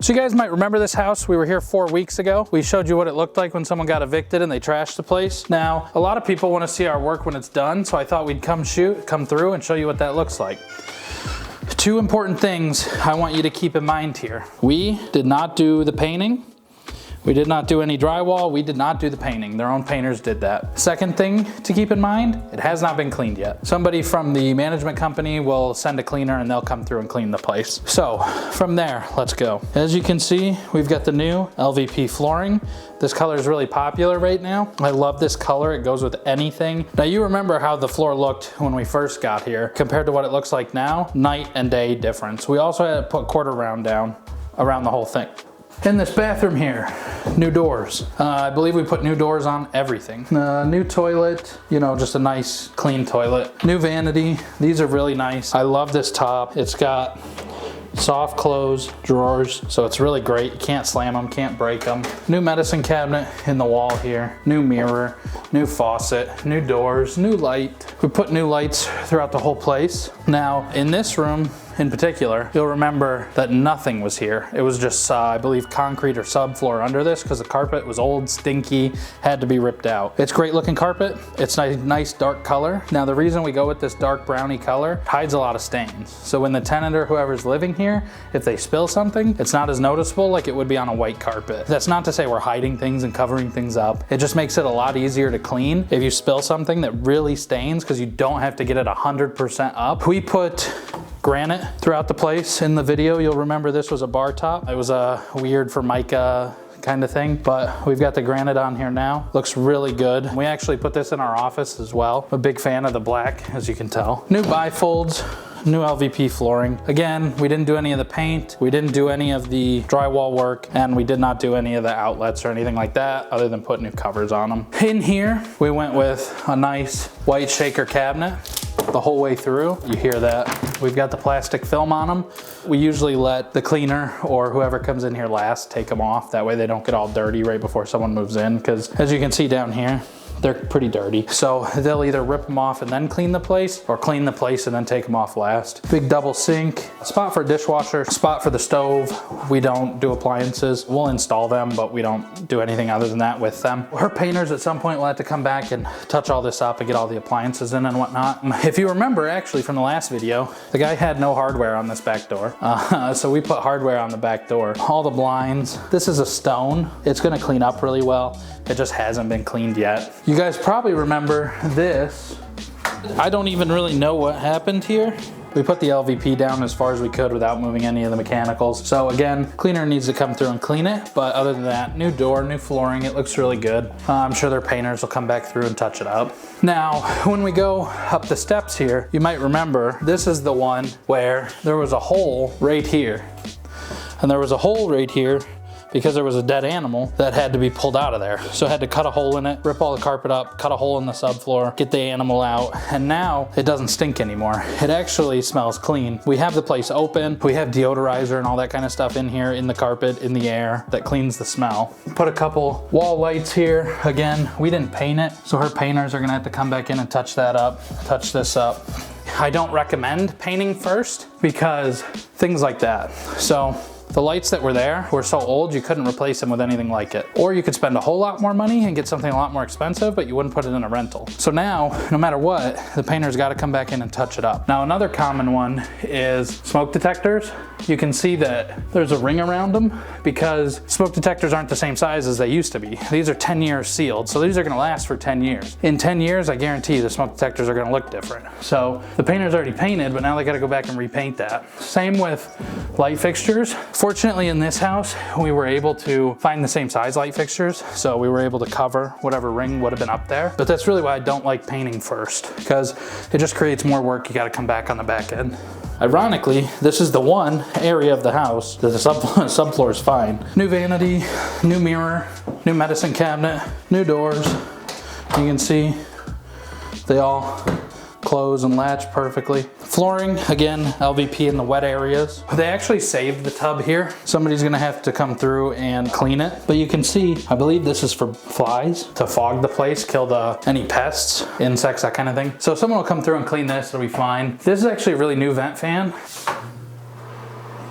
So you guys might remember this house. We were here 4 weeks ago. We showed you what it looked like when someone got evicted and they trashed the place. Now, a lot of people want to see our work when it's done, so I thought we'd come through and show you what that looks like. Two important things I want you to keep in mind here. We did not do the painting. We did not do any drywall. We did not do the painting. Their own painters did that. Second thing to keep in mind, it has not been cleaned yet. Somebody from the management company will send a cleaner and they'll come through and clean the place. So from there, let's go. As you can see, we've got the new LVP flooring. This color is really popular right now. I love this color. It goes with anything. Now you remember how the floor looked when we first got here compared to what it looks like now. Night and day difference. We also had to put quarter round down around the whole thing. In this bathroom here, new doors. I believe we put new doors on everything. New toilet, you know, just a nice clean toilet. New vanity, these are really nice. I love this top. It's got soft close drawers, so it's really great. You can't slam them, can't break them. New medicine cabinet in the wall here. New mirror, new faucet, new doors, new light. We put new lights throughout the whole place. Now, in this room, in particular, you'll remember that nothing was here. It was just, I believe, concrete or subfloor under this because the carpet was old, stinky, had to be ripped out. It's great looking carpet. It's a nice dark color. Now, the reason we go with this dark browny color hides a lot of stains. So when the tenant or whoever's living here, if they spill something, it's not as noticeable like it would be on a white carpet. That's not to say we're hiding things and covering things up. It just makes it a lot easier to clean if you spill something that really stains because you don't have to get it 100% up. We put granite throughout the place. In the video, you'll remember this was a bar top. It was a weird Formica kind of thing, but we've got the granite on here now. Looks really good. We actually put this in our office as well. I'm a big fan of the black, as you can tell. New bifolds. New LVP flooring. Again, we didn't do any of the paint, we didn't do any of the drywall work, and we did not do any of the outlets or anything like that other than put new covers on them. In here, we went with a nice white shaker cabinet the whole way through. You hear that. We've got the plastic film on them. We usually let the cleaner or whoever comes in here last take them off. That way they don't get all dirty right before someone moves in, because as you can see down here, they're pretty dirty. So they'll either rip them off and then clean the place, or clean the place and then take them off last. Big double sink, spot for a dishwasher, spot for the stove. We don't do appliances. We'll install them, but we don't do anything other than that with them. Her painters at some point will have to come back and touch all this up and get all the appliances in and whatnot. If you remember actually from the last video, the guy had no hardware on this back door. So we put hardware on the back door. All the blinds. This is a stone. It's gonna clean up really well. It just hasn't been cleaned yet. You guys probably remember this. I don't even really know what happened here. We put the LVP down as far as we could without moving any of the mechanicals. So again, cleaner needs to come through and clean it. But other than that, new door, new flooring, it looks really good. I'm sure their painters will come back through and touch it up. Now, when we go up the steps here, you might remember this is the one where there was a hole right here. And there was a hole right here because there was a dead animal that had to be pulled out of there. So I had to cut a hole in it, rip all the carpet up, cut a hole in the subfloor, get the animal out, and now it doesn't stink anymore. It actually smells clean. We have the place open, we have deodorizer and all that kind of stuff in here, in the carpet, in the air, that cleans the smell. Put a couple wall lights here. Again, we didn't paint it, so her painters are gonna have to come back in and touch that up, touch this up. I don't recommend painting first because things like that. So the lights that were there were so old you couldn't replace them with anything like it. Or you could spend a whole lot more money and get something a lot more expensive, but you wouldn't put it in a rental. So now, no matter what, the painter's gotta come back in and touch it up. Now another common one is smoke detectors. You can see that there's a ring around them because smoke detectors aren't the same size as they used to be. These are 10 years sealed, so these are gonna last for 10 years. In 10 years, I guarantee the smoke detectors are gonna look different. So the painter's already painted, but now they gotta go back and repaint that. Same with light fixtures. Fortunately in this house, we were able to find the same size light fixtures, so we were able to cover whatever ring would have been up there. But that's really why I don't like painting first, because it just creates more work. You gotta come back on the back end. Ironically, this is the one area of the house that the subfloor is fine. New vanity, new mirror, new medicine cabinet, new doors. You can see they all close and latch perfectly. Flooring, again, LVP in the wet areas. They actually saved the tub here. Somebody's gonna have to come through and clean it. But you can see, I believe this is for flies, to fog the place, kill any pests, insects, that kind of thing. So someone will come through and clean this, it'll be fine. This is actually a really new vent fan.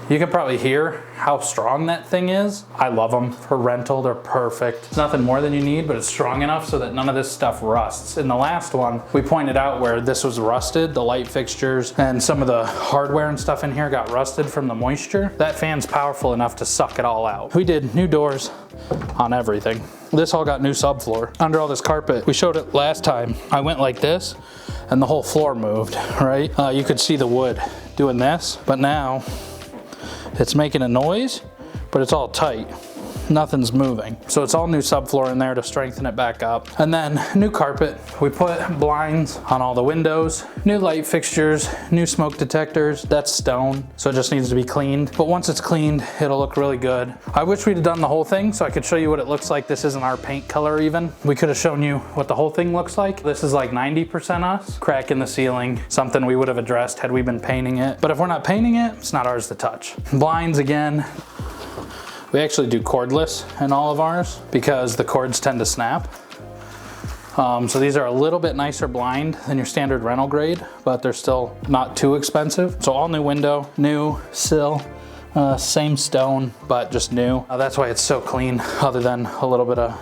You can probably hear how strong that thing is. I love them for rental, they're perfect. It's nothing more than you need, but it's strong enough so that none of this stuff rusts. In the last one, we pointed out where this was rusted, the light fixtures and some of the hardware and stuff in here got rusted from the moisture. That fan's powerful enough to suck it all out. We did new doors on everything. This all got new subfloor. Under all this carpet, we showed it last time. I went like this and the whole floor moved, right? You could see the wood doing this, but now it's making a noise, but it's all tight. Nothing's moving. So it's all new subfloor in there to strengthen it back up. And then new carpet. We put blinds on all the windows, new light fixtures, new smoke detectors. That's stone, so it just needs to be cleaned. But once it's cleaned, it'll look really good. I wish we'd have done the whole thing so I could show you what it looks like. This isn't our paint color even. We could have shown you what the whole thing looks like. This is like 90% us. Crack in the ceiling, something we would have addressed had we been painting it. But if we're not painting it, it's not ours to touch. Blinds again. We actually do cordless in all of ours because the cords tend to snap. So these are a little bit nicer blind than your standard rental grade, but they're still not too expensive. So all new window, new sill, same stone, but just new. That's why it's so clean, other than a little bit of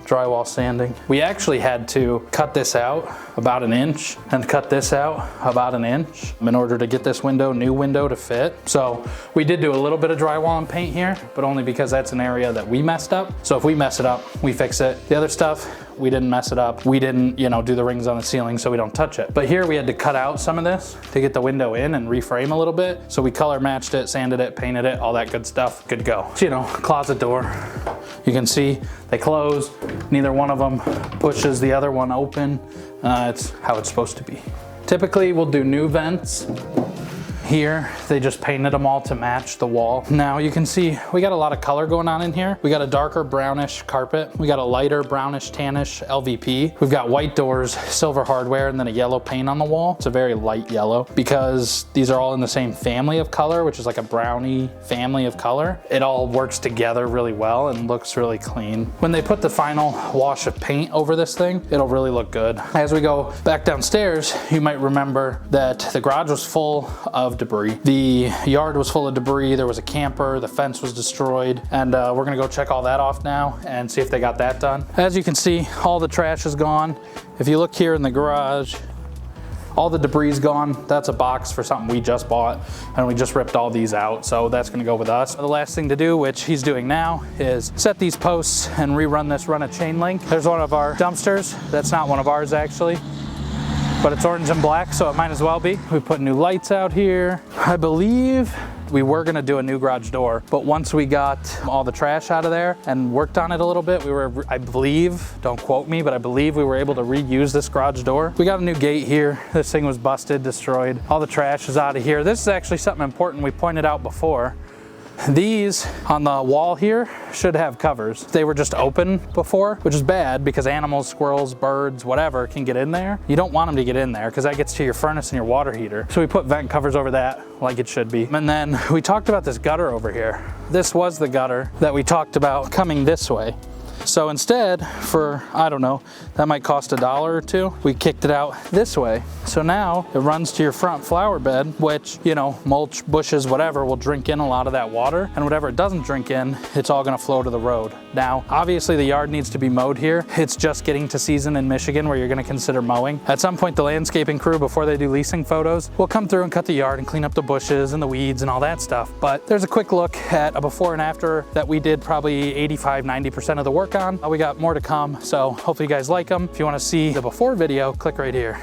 drywall sanding. We actually had to cut this out about an inch and cut this out about an inch in order to get this window, new window, to fit. So we did do a little bit of drywall and paint here, but only because that's an area that we messed up. So if we mess it up, we fix it. The other stuff, we didn't mess it up. We didn't, do the rings on the ceiling, so we don't touch it. But here we had to cut out some of this to get the window in and reframe a little bit. So we color matched it, sanded it, painted it, all that good stuff, good to go. So, closet door. You can see they close. Neither one of them pushes the other one open. It's how it's supposed to be. Typically, we'll do new vents. Here, they just painted them all to match the wall. Now you can see we got a lot of color going on in here. We got a darker brownish carpet. We got a lighter brownish tannish LVP. We've got white doors, silver hardware, and then a yellow paint on the wall. It's a very light yellow because these are all in the same family of color, which is like a brownie family of color. It all works together really well and looks really clean. When they put the final wash of paint over this thing, it'll really look good. As we go back downstairs, you might remember that the garage was full of debris. The yard was full of debris. There was a camper, the fence was destroyed, and we're gonna go check all that off now and see if they got that done. As you can see, all the trash is gone. If you look here in the garage, all the debris is gone. That's a box for something we just bought, and we just ripped all these out, so that's gonna go with us. The last thing to do, which he's doing now, is set these posts and rerun this run of chain link. There's one of our dumpsters. That's not one of ours actually, but it's orange and black, so it might as well be. We put new lights out here. I believe we were gonna do a new garage door, but once we got all the trash out of there and worked on it a little bit, I believe, don't quote me, but I believe we were able to reuse this garage door. We got a new gate here. This thing was busted, destroyed. All the trash is out of here. This is actually something important we pointed out before. These on the wall here should have covers. They were just open before, which is bad because animals, squirrels, birds, whatever can get in there. You don't want them to get in there because that gets to your furnace and your water heater. So we put vent covers over that like it should be. And then we talked about this gutter over here. This was the gutter that we talked about coming this way. So instead, for, I don't know, that might cost $1 or $2, we kicked it out this way. So now it runs to your front flower bed, which, mulch, bushes, whatever, will drink in a lot of that water. And whatever it doesn't drink in, it's all gonna flow to the road. Now, obviously the yard needs to be mowed here. It's just getting to season in Michigan where you're gonna consider mowing. At some point, the landscaping crew, before they do leasing photos, will come through and cut the yard and clean up the bushes and the weeds and all that stuff. But there's a quick look at a before and after that we did probably 85, 90% of the work on. We got more to come, so hopefully you guys like them. If you want to see the before video, click right here.